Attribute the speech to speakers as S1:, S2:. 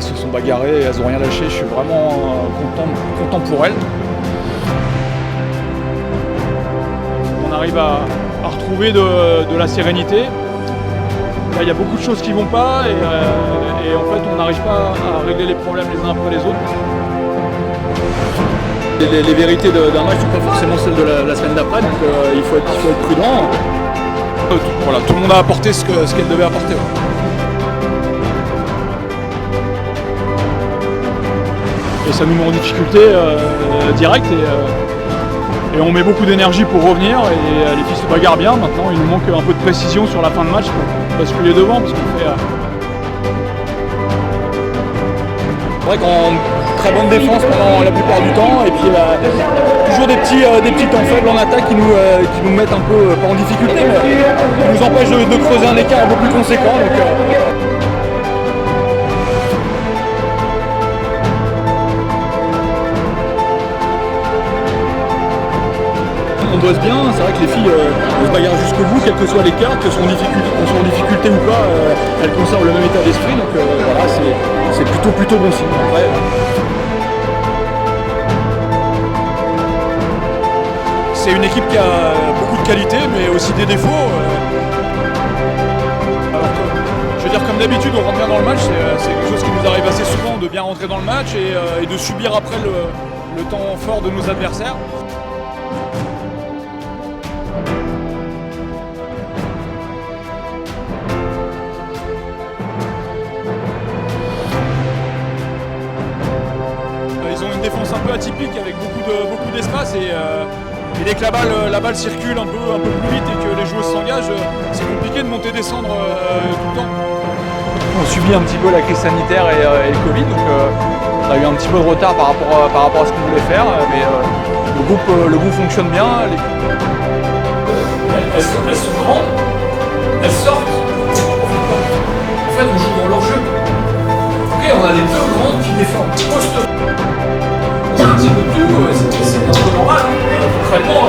S1: elles se sont bagarrées, elles n'ont rien lâché. Je suis vraiment content pour elles. On arrive à retrouver de la sérénité. Là, il y a beaucoup de choses qui ne vont pas et en fait on n'arrive pas à régler les problèmes les uns après les autres. Les vérités d'un match ne sont pas forcément celles de la semaine d'après, donc il faut être prudent. Voilà, tout le monde a apporté ce qu'elle devait apporter. Ouais. Et ça nous met en difficulté directe et on met beaucoup d'énergie pour revenir et les filles se bagarrent bien. Maintenant il nous manque un peu de précision sur la fin de match pour basculer devant parce qu'on fait... C'est vrai qu'on très bonne défense pendant la plupart du temps et puis toujours des petits temps faibles en attaque qui nous mettent un peu, pas en difficulté, mais qui nous empêchent de creuser un écart un peu plus conséquent. Donc, on bosse bien, c'est vrai que les filles se bagarrent jusqu'au bout, quel que soit l'écart, qu'on soit en difficulté ou pas, elles conservent le même état d'esprit, donc voilà, c'est plutôt bon signe. Après, c'est une équipe qui a beaucoup de qualités, mais aussi des défauts. Alors que, je veux dire, comme d'habitude, on rentre bien dans le match, c'est quelque chose qui nous arrive assez souvent de bien rentrer dans le match et de subir après le temps fort de nos adversaires. Ils ont une défense un peu atypique avec beaucoup d'espace et dès que la balle circule un peu plus vite et que les joueuses s'engagent, c'est compliqué de monter et descendre tout le temps. On subit un petit peu la crise sanitaire et le Covid, donc on a eu un petit peu de retard par rapport à ce qu'on voulait faire, mais le groupe fonctionne bien.
S2: Elles sont grandes, elles sortent, en fait on joue dans leur jeu. Ok, on a des deux grandes qui défendent poste. On a un petit peu de tout, c'est un peu normal. Concrètement,